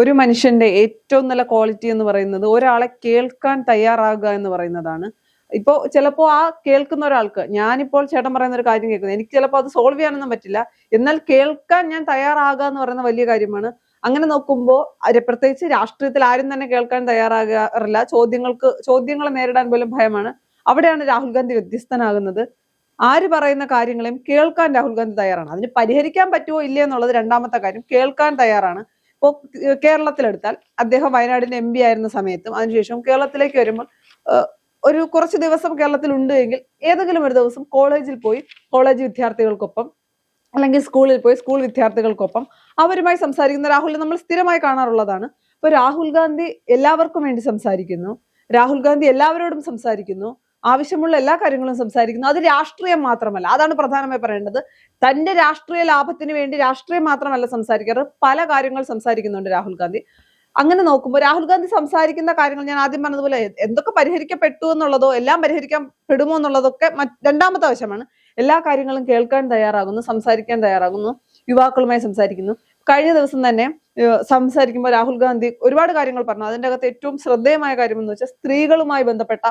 ഒരു മനുഷ്യന്റെ ഏറ്റവും നല്ല ക്വാളിറ്റി എന്ന് പറയുന്നത് ഒരാളെ കേൾക്കാൻ തയ്യാറാകുക എന്ന് പറയുന്നതാണ്. ഇപ്പോൾ ചിലപ്പോൾ ആ കേൾക്കുന്ന ഒരാൾക്ക്, ഞാനിപ്പോൾ ചേട്ടൻ പറയുന്ന ഒരു കാര്യം കേൾക്കുന്നത്, എനിക്ക് ചിലപ്പോൾ അത് സോൾവ് ചെയ്യാനൊന്നും പറ്റില്ല, എന്നാൽ കേൾക്കാൻ ഞാൻ തയ്യാറാകുക എന്ന് പറയുന്ന വലിയ കാര്യമാണ്. അങ്ങനെ നോക്കുമ്പോൾ പ്രത്യേകിച്ച് രാഷ്ട്രീയത്തിൽ ആരും തന്നെ കേൾക്കാൻ തയ്യാറാകാറില്ല. ചോദ്യങ്ങളെ നേരിടാൻ പോലും ഭയമാണ്. അവിടെയാണ് രാഹുൽ ഗാന്ധി വ്യത്യസ്തനാകുന്നത്. ആര് പറയുന്ന കാര്യങ്ങളെയും കേൾക്കാൻ രാഹുൽ ഗാന്ധി തയ്യാറാണ്. അതിന് പരിഹരിക്കാൻ പറ്റുമോ ഇല്ലയോ എന്നുള്ളത് രണ്ടാമത്തെ കാര്യം. കേൾക്കാൻ തയ്യാറാണ്. ഇപ്പോൾ കേരളത്തിലെടുത്താൽ അദ്ദേഹം വയനാടിന്റെ MP ആയിരുന്ന സമയത്തും അതിനുശേഷം കേരളത്തിലേക്ക് വരുമ്പോൾ ഒരു കുറച്ച് ദിവസം കേരളത്തിൽ ഉണ്ട് എങ്കിൽ ഏതെങ്കിലും ഒരു ദിവസം കോളേജിൽ പോയി കോളേജ് വിദ്യാർത്ഥികൾക്കൊപ്പം അല്ലെങ്കിൽ സ്കൂളിൽ പോയി സ്കൂൾ വിദ്യാർത്ഥികൾക്കൊപ്പം അവരുമായി സംസാരിക്കുന്ന രാഹുലിനെ നമ്മൾ സ്ഥിരമായി കാണാറുള്ളതാണ്. ഇപ്പൊ രാഹുൽ ഗാന്ധി എല്ലാവർക്കും വേണ്ടി സംസാരിക്കുന്നു, രാഹുൽ ഗാന്ധി എല്ലാവരോടും സംസാരിക്കുന്നു, ആവശ്യമുള്ള എല്ലാ കാര്യങ്ങളും സംസാരിക്കുന്നു. അത് രാഷ്ട്രീയം മാത്രമല്ല, അതാണ് പ്രധാനമായി പറയേണ്ടത്. തന്റെ രാഷ്ട്രീയ ലാഭത്തിന് വേണ്ടി രാഷ്ട്രീയം മാത്രമല്ല സംസാരിക്കാറ്, പല കാര്യങ്ങൾ സംസാരിക്കുന്നുണ്ട് രാഹുൽ ഗാന്ധി. അങ്ങനെ നോക്കുമ്പോൾ രാഹുൽ ഗാന്ധി സംസാരിക്കുന്ന കാര്യങ്ങൾ, ഞാൻ ആദ്യം പറഞ്ഞതുപോലെ എന്തൊക്കെ പരിഹരിക്കപ്പെട്ടു എന്നുള്ളതോ എല്ലാം പരിഹരിക്കപ്പെടുമോ എന്നുള്ളതൊക്കെ രണ്ടാമത്തെ വശമാണ്. എല്ലാ കാര്യങ്ങളും കേൾക്കാൻ തയ്യാറാകുന്നു, സംസാരിക്കാൻ തയ്യാറാകുന്നു, യുവാക്കളുമായി സംസാരിക്കുന്നു. കഴിഞ്ഞ ദിവസം തന്നെ സംസാരിക്കുമ്പോൾ രാഹുൽ ഗാന്ധി ഒരുപാട് കാര്യങ്ങൾ പറഞ്ഞു. അതിൻ്റെ അകത്ത് ഏറ്റവും ശ്രദ്ധേയമായ കാര്യം എന്ന് വെച്ചാൽ സ്ത്രീകളുമായി ബന്ധപ്പെട്ട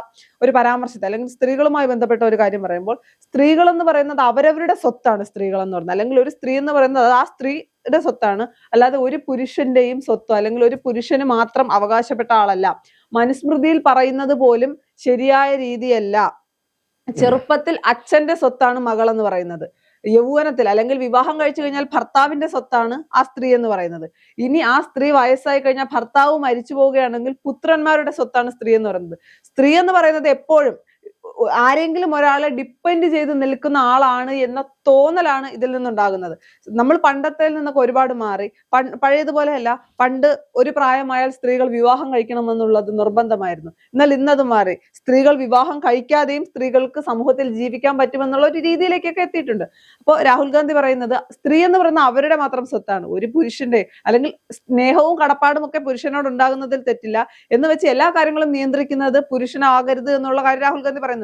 ഒരു പരാമർശത്തെ, അല്ലെങ്കിൽ സ്ത്രീകളുമായി ബന്ധപ്പെട്ട ഒരു കാര്യം പറയുമ്പോൾ, സ്ത്രീകൾ എന്ന് പറയുന്നത് അവരവരുടെ സ്വത്താണ്. സ്ത്രീകൾ എന്ന് പറഞ്ഞാൽ, അല്ലെങ്കിൽ ഒരു സ്ത്രീ എന്ന് പറയുന്നത് ആ സ്ത്രീയുടെ സ്വത്താണ്, അല്ലാതെ ഒരു പുരുഷന്റെയും സ്വത്തോ അല്ലെങ്കിൽ ഒരു പുരുഷന് മാത്രം അവകാശപ്പെട്ട ആളല്ല. മനുസ്മൃതിയിൽ പറയുന്നത് പോലും ശരിയായ രീതിയല്ല. ചെറുപ്പത്തിൽ അച്ഛന്റെ സ്വത്താണ് മകൾ എന്ന് പറയുന്നത്. യൗവനത്തിൽ അല്ലെങ്കിൽ വിവാഹം കഴിച്ചു കഴിഞ്ഞാൽ ഭർത്താവിന്റെ സ്വത്താണ് ആ സ്ത്രീ എന്ന് പറയുന്നത്. ഇനി ആ സ്ത്രീ വയസ്സായി കഴിഞ്ഞാൽ ഭർത്താവ് മരിച്ചു പോവുകയാണെങ്കിൽ പുത്രന്മാരുടെ സ്വത്താണ് സ്ത്രീ എന്ന് പറയുന്നത്. സ്ത്രീ എന്ന് പറയുന്നത് എപ്പോഴും ആരെങ്കിലും ഒരാളെ ഡിപ്പെൻഡ് ചെയ്ത് നിൽക്കുന്ന ആളാണ് എന്ന തോന്നലാണ് ഇതിൽ നിന്നുണ്ടാകുന്നത്. നമ്മൾ പണ്ടത്തേൽ നിന്നൊക്കെ ഒരുപാട് മാറി. പഴയതുപോലെയല്ല, പണ്ട് ഒരു പ്രായമായാൽ സ്ത്രീകൾ വിവാഹം കഴിക്കണമെന്നുള്ളത് നിർബന്ധമായിരുന്നു. എന്നാൽ ഇന്നത് മാറി. സ്ത്രീകൾ വിവാഹം കഴിക്കാതെയും സ്ത്രീകൾക്ക് സമൂഹത്തിൽ ജീവിക്കാൻ പറ്റുമെന്നുള്ള ഒരു രീതിയിലേക്കൊക്കെ എത്തിയിട്ടുണ്ട്. അപ്പോൾ രാഹുൽ ഗാന്ധി പറയുന്നത് സ്ത്രീ എന്ന് പറയുന്ന അവരുടെ മാത്രം സ്വത്താണ്, ഒരു പുരുഷന്റെ, അല്ലെങ്കിൽ സ്നേഹവും കടപ്പാടും ഒക്കെ പുരുഷനോട് ഉണ്ടാകുന്നതിൽ തെറ്റില്ല എന്ന് വെച്ച് എല്ലാ കാര്യങ്ങളും നിയന്ത്രിക്കുന്നത് പുരുഷനാകരുത് എന്നുള്ള കാര്യം രാഹുൽ ഗാന്ധി പറയുന്നുണ്ട്.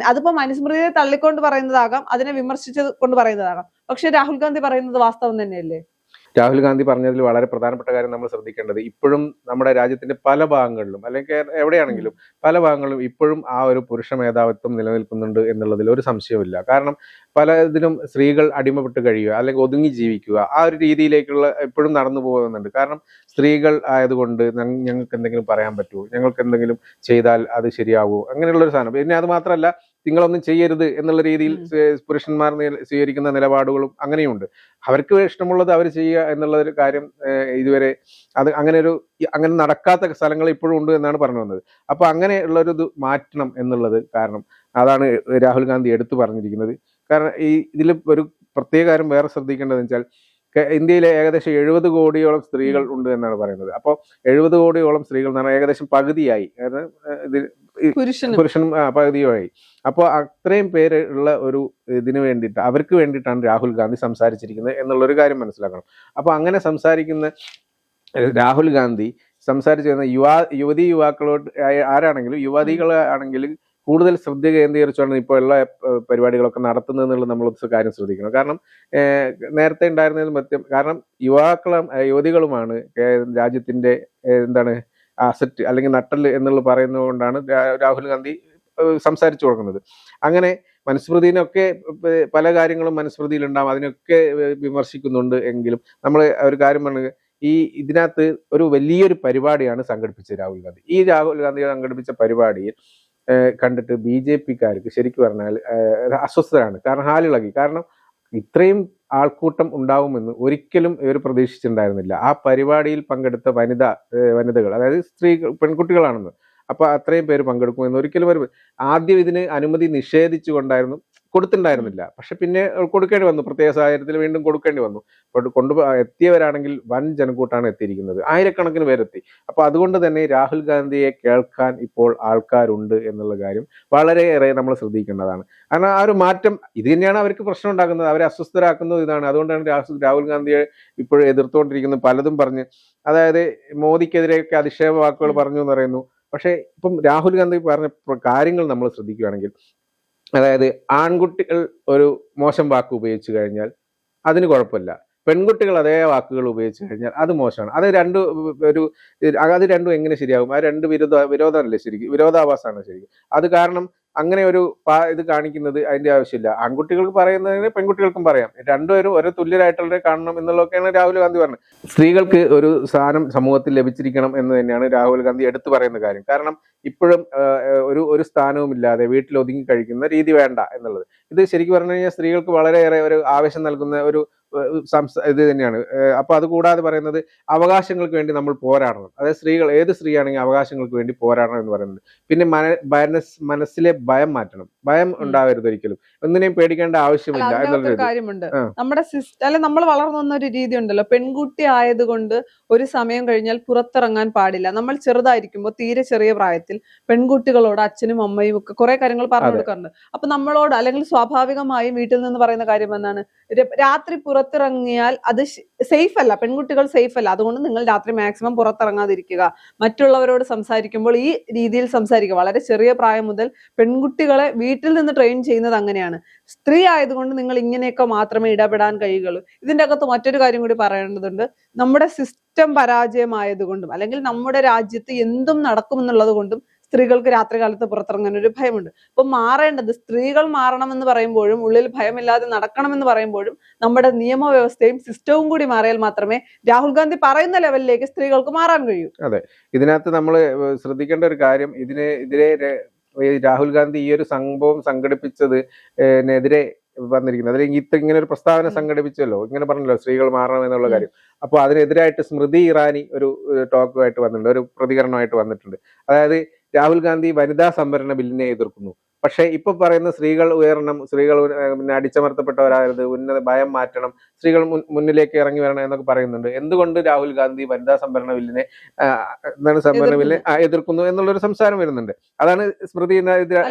അതിപ്പോ മനുസ്മൃതിയെ തള്ളിക്കൊണ്ട് പറയുന്നതാകാം, അതിനെ വിമർശിച്ചത് കൊണ്ട് പറയുന്നതാകാം, പക്ഷെ രാഹുൽ ഗാന്ധി പറയുന്നത് വാസ്തവം തന്നെയല്ലേ? രാഹുൽ ഗാന്ധി പറഞ്ഞതിൽ വളരെ പ്രധാനപ്പെട്ട കാര്യം നമ്മൾ ശ്രദ്ധിക്കേണ്ടത്, ഇപ്പോഴും നമ്മുടെ രാജ്യത്തിന്റെ പല ഭാഗങ്ങളിലും, അല്ലെങ്കിൽ എവിടെയാണെങ്കിലും പല ഭാഗങ്ങളിലും ഇപ്പോഴും ആ ഒരു പുരുഷ മേധാവിത്വം നിലനിൽക്കുന്നുണ്ട് എന്നുള്ളതിൽ ഒരു സംശയവുമില്ല. കാരണം പലതിനും സ്ത്രീകൾ അടിമപ്പെട്ട് കഴിയുക, അല്ലെങ്കിൽ ഒതുങ്ങി ജീവിക്കുക, ആ ഒരു രീതിയിലേക്കുള്ള ഇപ്പോഴും നടന്നു പോകുന്നുണ്ട്. കാരണം സ്ത്രീകൾ ആയതുകൊണ്ട് ഞങ്ങൾക്ക് എന്തെങ്കിലും പറയാൻ പറ്റുമോ, ഞങ്ങൾക്ക് എന്തെങ്കിലും ചെയ്താൽ അത് ശരിയാവുമോ, അങ്ങനെയുള്ള ഒരു സാധനം. പിന്നെ അത് മാത്രമല്ല, നിങ്ങളൊന്നും ചെയ്യരുത് എന്നുള്ള രീതിയിൽ പുരുഷന്മാർ സ്വീകരിക്കുന്ന നിലപാടുകളും അങ്ങനെയുണ്ട്. അവർക്ക് ഇഷ്ടമുള്ളത് അവർ ചെയ്യുക എന്നുള്ള ഒരു കാര്യം ഇതുവരെ അങ്ങനെ നടക്കാത്ത സ്ഥലങ്ങൾ ഇപ്പോഴും ഉണ്ട് എന്നാണ് പറഞ്ഞു വന്നത്. അപ്പൊ അങ്ങനെയുള്ളൊരു ഇത് മാറ്റണം എന്നുള്ളത് കാരണം അതാണ് രാഹുൽ ഗാന്ധി എടുത്തു പറഞ്ഞിരിക്കുന്നത്. കാരണം ഇതിൽ ഒരു പ്രത്യേക കാര്യം വേറെ ശ്രദ്ധിക്കേണ്ടതെന്ന് വെച്ചാൽ, ഇന്ത്യയിലെ ഏകദേശം 70 കോടിയോളം സ്ത്രീകൾ ഉണ്ട് എന്നാണ് പറയുന്നത്. അപ്പോൾ 70 കോടിയോളം സ്ത്രീകൾ എന്ന് പറഞ്ഞാൽ ഏകദേശം പകുതിയായി, പുരുഷനും പകുതിയായി. അപ്പോൾ അത്രയും പേര് ഉള്ള ഒരു ഇതിനു വേണ്ടിയിട്ട്, അവർക്ക് വേണ്ടിയിട്ടാണ് രാഹുൽ ഗാന്ധി സംസാരിച്ചിരിക്കുന്നത് എന്നുള്ളൊരു കാര്യം മനസ്സിലാക്കണം. അപ്പോൾ അങ്ങനെ സംസാരിക്കുന്ന രാഹുൽ ഗാന്ധി സംസാരിച്ചു വരുന്ന യുവതി യുവാക്കളോട് ആരാണെങ്കിലും, യുവതികളാണെങ്കിലും കൂടുതൽ ശ്രദ്ധ കേന്ദ്രീകരിച്ചാണ് ഇപ്പോൾ എല്ലാ പരിപാടികളൊക്കെ നടത്തുന്നത് എന്നുള്ളത് നമ്മൾ കാര്യം ശ്രദ്ധിക്കണം. കാരണം നേരത്തെ ഉണ്ടായിരുന്നതിൽ മറ്റും, കാരണം യുവതികളുമാണ് രാജ്യത്തിന്റെ അസറ്റ് അല്ലെങ്കിൽ നട്ടല് എന്നുള്ളത് പറയുന്നത് കൊണ്ടാണ് രാഹുൽ ഗാന്ധി സംസാരിച്ചു കൊടുക്കുന്നത്. അങ്ങനെ മനുസ്മൃതിനൊക്കെ പല കാര്യങ്ങളും മനുസ്മൃതിയിൽ ഉണ്ടാവും, അതിനൊക്കെ വിമർശിക്കുന്നുണ്ട്. എങ്കിലും നമ്മൾ ഒരു കാര്യം പറഞ്ഞത്, ഇതിനകത്ത് ഒരു വലിയൊരു പരിപാടിയാണ് സംഘടിപ്പിച്ചത് രാഹുൽ ഗാന്ധി. ഈ രാഹുൽ ഗാന്ധി സംഘടിപ്പിച്ച പരിപാടിയിൽ കണ്ടിട്ട് BJP-ക്കാർക്ക് ശരിക്കും പറഞ്ഞാൽ അസ്വസ്ഥരാണ്. കാരണം ഹാലിളകി. കാരണം ഇത്രയും ആൾക്കൂട്ടം ഉണ്ടാവുമെന്ന് ഒരിക്കലും ഇവർ പ്രതീക്ഷിച്ചിട്ടുണ്ടായിരുന്നില്ല. ആ പരിപാടിയിൽ പങ്കെടുത്ത വനിതകൾ, അതായത് സ്ത്രീകൾ, പെൺകുട്ടികളാണെന്ന്. അപ്പൊ അത്രയും പേര് പങ്കെടുക്കുമെന്ന് ഒരിക്കലും ആദ്യം ഇതിന് അനുമതി നിഷേധിച്ചുകൊണ്ടായിരുന്നു, കൊടുത്തിട്ടുണ്ടായിരുന്നില്ല. പക്ഷെ പിന്നെ കൊടുക്കേണ്ടി വന്നു, പ്രത്യേക സാഹചര്യത്തിൽ വീണ്ടും കൊടുക്കേണ്ടി വന്നു. എത്തിയവരാണെങ്കിൽ വൻ ജനക്കൂട്ടാണ് എത്തിയിരിക്കുന്നത്, ആയിരക്കണക്കിന് പേരെത്തി. അപ്പൊ അതുകൊണ്ട് തന്നെ രാഹുൽ ഗാന്ധിയെ കേൾക്കാൻ ഇപ്പോൾ ആൾക്കാരുണ്ട് എന്നുള്ള കാര്യം വളരെയേറെ നമ്മൾ ശ്രദ്ധിക്കേണ്ടതാണ്. കാരണം ആ ഒരു മാറ്റം ഇത് തന്നെയാണ് അവർക്ക് പ്രശ്നം ഉണ്ടാക്കുന്നത്, അവരെ അസ്വസ്ഥരാക്കുന്നത് ഇതാണ്. അതുകൊണ്ടാണ് രാഹുൽ ഗാന്ധിയെ ഇപ്പോഴും എതിർത്തുകൊണ്ടിരിക്കുന്നത്. പലതും പറഞ്ഞ്, അതായത് മോദിക്കെതിരെയൊക്കെ അധിക്ഷേപ വാക്കുകൾ പറഞ്ഞു എന്ന് പറയുന്നു. പക്ഷെ ഇപ്പം രാഹുൽ ഗാന്ധി പറഞ്ഞ കാര്യങ്ങൾ നമ്മൾ ശ്രദ്ധിക്കുകയാണെങ്കിൽ, അതായത് ആൺകുട്ടികൾ ഒരു മോശം വാക്ക് ഉപയോഗിച്ചു കഴിഞ്ഞാൽ അതിന് കുഴപ്പമില്ല, പെൺകുട്ടികൾ അതേ വാക്കുകൾ ഉപയോഗിച്ച് കഴിഞ്ഞാൽ അത് മോശമാണ്. അത് രണ്ടും എങ്ങനെ ശരിയാകും? ആ രണ്ട് വിരോധമല്ലേ ശരിക്കും, വിരോധാഭാസമാണ് ശരിക്കും. അത് കാരണം അങ്ങനെ ഒരു ഇത് കാണിക്കുന്നത് അതിന്റെ ആവശ്യമില്ല. ആൺകുട്ടികൾക്ക് പറയുന്നതിന് പെൺകുട്ടികൾക്കും പറയാം. രണ്ടുപേരും ഒരേ തുല്യരായിട്ടുള്ളവരെ കാണണം എന്നുള്ളതൊക്കെയാണ് രാഹുൽ ഗാന്ധി പറഞ്ഞത്. സ്ത്രീകൾക്ക് ഒരു സ്ഥാനം സമൂഹത്തിൽ ലഭിച്ചിരിക്കണം എന്ന് തന്നെയാണ് രാഹുൽ ഗാന്ധി എടുത്തു പറയുന്ന കാര്യം. കാരണം ഇപ്പോഴും ഒരു സ്ഥാനവും ഇല്ലാതെ വീട്ടിൽ ഒതുങ്ങി കഴിക്കുന്ന രീതി വേണ്ട എന്നുള്ളത്. ഇത് ശരിക്കും പറഞ്ഞു കഴിഞ്ഞാൽ സ്ത്രീകൾക്ക് വളരെയേറെ ഒരു ആവേശം നൽകുന്ന ഒരു ഇത് തന്നെയാണ്. അപ്പൊ അത് കൂടാതെ പറയുന്നത് അവകാശങ്ങൾക്ക് വേണ്ടി നമ്മൾ പോരാടണം. അതായത് ഏത് സ്ത്രീയാണെങ്കിൽ അവകാശങ്ങൾക്ക് വേണ്ടി പോരാടണം എന്ന് പറയുന്നത്. പിന്നെ മനസ്സിലെ ഭയം മാറ്റണം. ഭയം ഉണ്ടാവരുത് ഒരിക്കലും. ഒന്നിനെയും പേടിക്കേണ്ട ആവശ്യമില്ല എന്നുള്ളൊരു കാര്യമുണ്ട്. നമ്മുടെ അല്ലെ നമ്മൾ വളർന്നു വന്ന ഒരു രീതി ഉണ്ടല്ലോ, പെൺകുട്ടി ആയതുകൊണ്ട് ഒരു സമയം കഴിഞ്ഞാൽ പുറത്തിറങ്ങാൻ പാടില്ല. നമ്മൾ ചെറുതായിരിക്കുമ്പോൾ തീരെ ചെറിയ പ്രായത്തിൽ പെൺകുട്ടികളോട് അച്ഛനും അമ്മയും ഒക്കെ കുറെ കാര്യങ്ങൾ പറഞ്ഞു കൊടുക്കാറുണ്ട്. അപ്പൊ നമ്മളോട് അല്ലെങ്കിൽ സ്വാഭാവികമായും വീട്ടിൽ നിന്ന് പറയുന്ന കാര്യം എന്നാണ്, രാത്രി പുറത്തിറങ്ങിയാൽ അത് സേഫ് അല്ല, പെൺകുട്ടികൾ സേഫ് അല്ല, അതുകൊണ്ട് നിങ്ങൾ രാത്രി മാക്സിമം പുറത്തിറങ്ങാതിരിക്കുക, മറ്റുള്ളവരോട് സംസാരിക്കുമ്പോൾ ഈ രീതിയിൽ സംസാരിക്കുക. വളരെ ചെറിയ പ്രായം മുതൽ പെൺകുട്ടികളെ വീട്ടിൽ നിന്ന് ട്രെയിൻ ചെയ്യുന്നത് അങ്ങനെയാണ്. സ്ത്രീ ആയതുകൊണ്ട് നിങ്ങൾ ഇങ്ങനെയൊക്കെ മാത്രമേ ഇടപെടാൻ കഴിയുകയുള്ളൂ. ഇതിന്റെ അകത്ത് മറ്റൊരു കാര്യം കൂടി പറയേണ്ടതുണ്ട്. നമ്മുടെ സിസ്റ്റം പരാജയമായതുകൊണ്ടും അല്ലെങ്കിൽ നമ്മുടെ രാജ്യത്ത് എന്തും നടക്കുമെന്നുള്ളത് കൊണ്ടും സ്ത്രീകൾക്ക് രാത്രികാലത്ത് പുറത്തിറങ്ങാൻ ഒരു ഭയമുണ്ട്. അപ്പൊ മാറേണ്ടത്, സ്ത്രീകൾ മാറണമെന്ന് പറയുമ്പോഴും ഉള്ളിൽ ഭയമില്ലാതെ നടക്കണമെന്ന് പറയുമ്പോഴും നമ്മുടെ നിയമവ്യവസ്ഥയും സിസ്റ്റവും കൂടി മാറിയാൽ മാത്രമേ രാഹുൽ ഗാന്ധി പറയുന്ന ലെവലിലേക്ക് സ്ത്രീകൾക്ക് മാറാൻ കഴിയൂ. അതെ, ഇതിനകത്ത് നമ്മൾ ശ്രദ്ധിക്കേണ്ട ഒരു കാര്യം, ഇതിനെതിരെ രാഹുൽ ഗാന്ധി ഈ ഒരു സംഭവം സംഘടിപ്പിച്ചതിനെതിരെ വന്നിരിക്കുന്നത്, അല്ലെങ്കിൽ ഇങ്ങനെ ഒരു പ്രസ്താവന സംഘടിപ്പിച്ചല്ലോ, ഇങ്ങനെ പറഞ്ഞല്ലോ സ്ത്രീകൾ മാറണം എന്നുള്ള കാര്യം. അപ്പോൾ അതിനെതിരായിട്ട് സ്മൃതി ഇറാനി ഒരു ടോക്കുമായിട്ട് വന്നിട്ടുണ്ട്, ഒരു പ്രതികരണമായിട്ട് വന്നിട്ടുണ്ട്. അതായത് രാഹുൽ ഗാന്ധി വനിതാ സംവരണ ബില്ലിനെ എതിർക്കുന്നു, പക്ഷെ ഇപ്പൊ പറയുന്ന സ്ത്രീകൾ ഉയരണം, സ്ത്രീകൾ പിന്നെ അടിച്ചമർത്തപ്പെട്ടവരായത്, ഭയം മാറ്റണം, സ്ത്രീകൾ മുന്നിലേക്ക് ഇറങ്ങി വരണം എന്നൊക്കെ പറയുന്നുണ്ട്. എന്തുകൊണ്ട് രാഹുൽ ഗാന്ധി വനിതാ സംവരണ ബില്ലിനെ എതിർക്കുന്നു എന്നുള്ളൊരു സംസാരം വരുന്നുണ്ട്. അതാണ് സ്മൃതി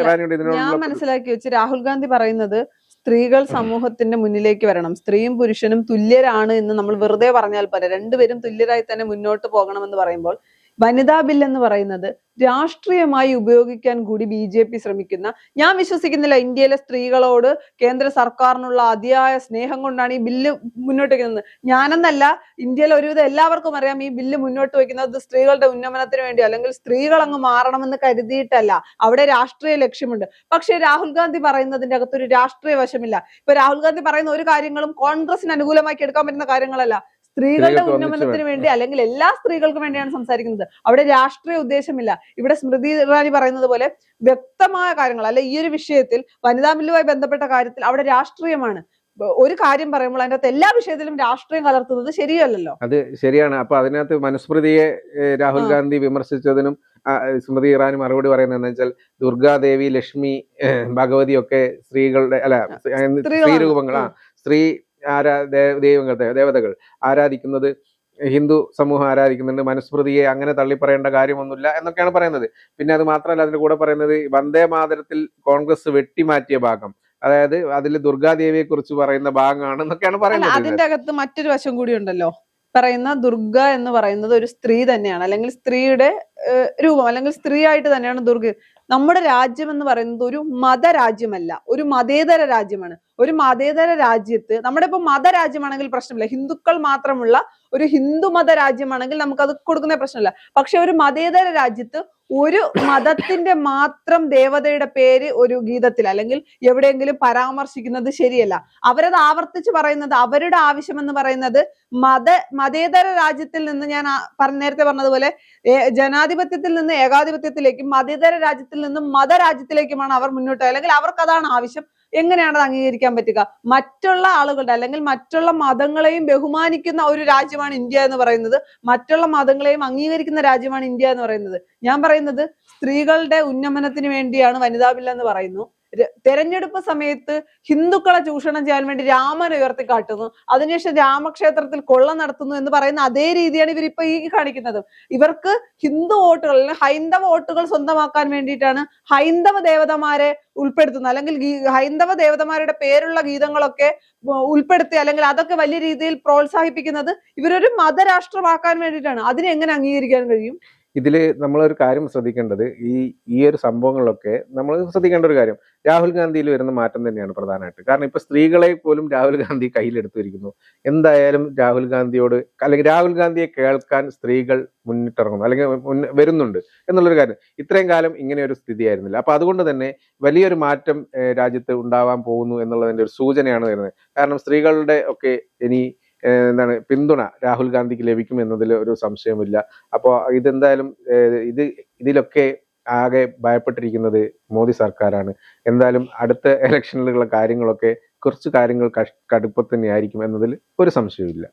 ഇറാനിയുടെ ഞാൻ മനസ്സിലാക്കി വെച്ച് രാഹുൽ ഗാന്ധി പറയുന്നത് സ്ത്രീകൾ സമൂഹത്തിന്റെ മുന്നിലേക്ക് വരണം, സ്ത്രീയും പുരുഷനും തുല്യരാണ് എന്ന് നമ്മൾ വെറുതെ പറഞ്ഞാൽ പോലെ രണ്ടുപേരും തുല്യരായി തന്നെ മുന്നോട്ട് പോകണമെന്ന് പറയുമ്പോൾ വനിതാ ബിൽ എന്ന് പറയുന്നത് രാഷ്ട്രീയമായി ഉപയോഗിക്കാൻ കൂടി BJP ശ്രമിക്കുന്ന, ഞാൻ വിശ്വസിക്കുന്നില്ല ഇന്ത്യയിലെ സ്ത്രീകളോട് കേന്ദ്ര സർക്കാരിനുള്ള അതിയായ സ്നേഹം കൊണ്ടാണ് ഈ ബില്ല് മുന്നോട്ട് വയ്ക്കുന്നത്. ഞാനെന്നല്ല, ഇന്ത്യയിലെ ഒരുവിധം എല്ലാവർക്കും അറിയാം ഈ ബില്ല് മുന്നോട്ട് വയ്ക്കുന്നത് സ്ത്രീകളുടെ ഉന്നമനത്തിന് വേണ്ടി, അല്ലെങ്കിൽ സ്ത്രീകൾ അങ്ങ് മാറണമെന്ന് കരുതിയിട്ടല്ല. അവിടെ രാഷ്ട്രീയ ലക്ഷ്യമുണ്ട്. പക്ഷെ രാഹുൽ ഗാന്ധി പറയുന്നതിന്റെ അകത്തൊരു രാഷ്ട്രീയ വശമില്ല. ഇപ്പൊ രാഹുൽ ഗാന്ധി പറയുന്ന ഒരു കാര്യങ്ങളും കോൺഗ്രസിന് അനുകൂലമാക്കി എടുക്കാൻ പറ്റുന്ന കാര്യങ്ങളല്ല. സ്ത്രീകളുടെ ഉന്നമനത്തിന് വേണ്ടി അല്ലെങ്കിൽ എല്ലാ സ്ത്രീകൾക്കും വേണ്ടിയാണ് സംസാരിക്കുന്നത്. അവിടെ രാഷ്ട്രീയ ഉദ്ദേശമില്ല. ഇവിടെ സ്മൃതി ഇറാനി പറയുന്നത് പോലെ വ്യക്തമായ കാര്യങ്ങൾ അല്ലെ, ഈ ഒരു വിഷയത്തിൽ വനിതാ ബില്ലുമായി ബന്ധപ്പെട്ട കാര്യത്തിൽ അവിടെ രാഷ്ട്രീയമാണ്. ഒരു കാര്യം പറയുമ്പോൾ അതിന്റെ അകത്ത് എല്ലാ വിഷയത്തിലും രാഷ്ട്രീയം കലർത്തുന്നത് ശരിയല്ലല്ലോ. അത് ശരിയാണ്. അപ്പൊ അതിനകത്ത് മനുസ്മൃതിയെ രാഹുൽ ഗാന്ധി വിമർശിച്ചതിനും സ്മൃതി ഇറാനി മറുപടി പറയുന്നത് വെച്ചാൽ ദുർഗാദേവി, ലക്ഷ്മി, ഭഗവതി ഒക്കെ സ്ത്രീകളുടെ സ്ത്രീരൂപങ്ങളാ, സ്ത്രീ ദേവതകൾ ആരാധിക്കുന്നത് ഹിന്ദു സമൂഹം ആരാധിക്കുന്നുണ്ട്, മനുസ്മൃതിയെ അങ്ങനെ തള്ളിപ്പറയേണ്ട കാര്യമൊന്നുമില്ല എന്നൊക്കെയാണ് പറയുന്നത്. പിന്നെ അത് മാത്രമല്ല, അതിന്റെ കൂടെ പറയുന്നത് വന്ദേ മാതരത്തിൽ കോൺഗ്രസ് വെട്ടിമാറ്റിയ ഭാഗം, അതായത് അതിൽ ദുർഗാദേവിയെ കുറിച്ച് പറയുന്ന ഭാഗമാണ് എന്നൊക്കെയാണ് പറയുന്നത്. അതിന്റെ അകത്ത് മറ്റൊരു വശം കൂടി ഉണ്ടല്ലോ, പറയുന്ന ദുർഗ എന്ന് പറയുന്നത് ഒരു സ്ത്രീ തന്നെയാണ്, അല്ലെങ്കിൽ സ്ത്രീയുടെ രൂപം, അല്ലെങ്കിൽ സ്ത്രീ ആയിട്ട് തന്നെയാണ് ദുർഗ. നമ്മുടെ രാജ്യം എന്ന് പറയുന്നത് ഒരു മതരാജ്യമല്ല, ഒരു മതേതര രാജ്യമാണ്. ഒരു മതേതര രാജ്യത്ത്, നമ്മുടെ ഇപ്പൊ മതരാജ്യമാണെങ്കിൽ പ്രശ്നമില്ല, ഹിന്ദുക്കൾ മാത്രമുള്ള ഒരു ഹിന്ദു മത രാജ്യമാണെങ്കിൽ നമുക്കത് കൊടുക്കുന്ന പ്രശ്നമില്ല. പക്ഷെ ഒരു മതേതര രാജ്യത്ത് ഒരു മതത്തിന്റെ മാത്രം ദേവതയുടെ പേര് ഒരു ഗീതത്തിൽ അല്ലെങ്കിൽ എവിടെയെങ്കിലും പരാമർശിക്കുന്നത് ശരിയല്ല. അവരത് ആവർത്തിച്ച് പറയുന്നത്, അവരുടെ ആവശ്യം എന്ന് പറയുന്നത് മതേതര രാജ്യത്തിൽ നിന്ന്, ഞാൻ നേരത്തെ പറഞ്ഞതുപോലെ ജനാധിപത്യത്തിൽ നിന്ന് ഏകാധിപത്യത്തിലേക്കും മതേതര രാജ്യത്തിൽ നിന്നും മതരാജ്യത്തിലേക്കുമാണ് അവർ മുന്നോട്ട്, അല്ലെങ്കിൽ അവർക്ക് അതാണ് ആവശ്യം. എങ്ങനെയാണ് അത് അംഗീകരിക്കാൻ പറ്റുക? മറ്റുള്ള ആളുകളുടെ അല്ലെങ്കിൽ മറ്റുള്ള മതങ്ങളെയും ബഹുമാനിക്കുന്ന ഒരു രാജ്യമാണ് ഇന്ത്യ എന്ന് പറയുന്നത്, മറ്റുള്ള മതങ്ങളെയും അംഗീകരിക്കുന്ന രാജ്യമാണ് ഇന്ത്യ എന്ന് പറയുന്നത്. ഞാൻ പറയുന്നത് സ്ത്രീകളുടെ ഉന്നമനത്തിന് വേണ്ടിയാണ് വനിതാ ബിൽ എന്ന് പറയുന്നു. തെരഞ്ഞെടുപ്പ് സമയത്ത് ഹിന്ദുക്കളെ ചൂഷണം ചെയ്യാൻ വേണ്ടി രാമനെ ഉയർത്തിക്കാട്ടുന്നു, അതിനുശേഷം രാമക്ഷേത്രത്തിൽ കൊള്ള നടത്തുന്നു എന്ന് പറയുന്ന അതേ രീതിയാണ് ഇവരിപ്പോ ഈ കാണിക്കുന്നത്. ഇവർക്ക് ഹിന്ദു വോട്ടുകൾ അല്ലെങ്കിൽ ഹൈന്ദവ വോട്ടുകൾ സ്വന്തമാക്കാൻ വേണ്ടിയിട്ടാണ് ഹൈന്ദവ ദേവതമാരെ ഉൾപ്പെടുത്തുന്നത്, അല്ലെങ്കിൽ ഹൈന്ദവ ദേവതമാരുടെ പേരുള്ള ഗീതങ്ങളൊക്കെ ഉൾപ്പെടുത്തി അല്ലെങ്കിൽ അതൊക്കെ വലിയ രീതിയിൽ പ്രോത്സാഹിപ്പിക്കുന്നത് ഇവരൊരു മതരാഷ്ട്രമാക്കാൻ വേണ്ടിയിട്ടാണ്. അതിനെ എങ്ങനെ അംഗീകരിക്കാൻ കഴിയും? ഇതിൽ നമ്മളൊരു കാര്യം ശ്രദ്ധിക്കേണ്ടത്, ഈ ഒരു സംഭവങ്ങളിലൊക്കെ നമ്മൾ ശ്രദ്ധിക്കേണ്ട ഒരു കാര്യം, രാഹുൽ ഗാന്ധിയിൽ വരുന്ന മാറ്റം തന്നെയാണ് പ്രധാനമായിട്ട്. കാരണം ഇപ്പൊ സ്ത്രീകളെ പോലും രാഹുൽ ഗാന്ധി കയ്യിലെടുത്തിരിക്കുന്നു. എന്തായാലും രാഹുൽ ഗാന്ധിയോട്, അല്ലെങ്കിൽ രാഹുൽ ഗാന്ധിയെ കേൾക്കാൻ സ്ത്രീകൾ മുന്നിട്ടിറങ്ങുന്നു, അല്ലെങ്കിൽ വരുന്നുണ്ട് എന്നുള്ളൊരു കാര്യം. ഇത്രയും കാലം ഇങ്ങനെ ഒരു സ്ഥിതിയായിരുന്നില്ല. അപ്പൊ അതുകൊണ്ട് തന്നെ വലിയൊരു മാറ്റം രാജ്യത്ത് ഉണ്ടാവാൻ പോകുന്നു എന്നുള്ളതിന്റെ ഒരു സൂചനയാണ് വരുന്നത്. കാരണം സ്ത്രീകളുടെ ഒക്കെ ഇനി എന്താണ് പിന്തുണ രാഹുൽ ഗാന്ധിക്ക് ലഭിക്കും എന്നതിൽ ഒരു സംശയമില്ല. അപ്പോൾ ഇതെന്തായാലും ഇതിലൊക്കെ ആകെ ഭയപ്പെട്ടിരിക്കുന്നത് മോദി സർക്കാരാണ്. എന്തായാലും അടുത്ത ഇലക്ഷനിലുള്ള കാര്യങ്ങളൊക്കെ കുറച്ച് കാര്യങ്ങൾ കടുപ്പത്തിൽ തന്നെയായിരിക്കും എന്നതിൽ ഒരു സംശയമില്ല.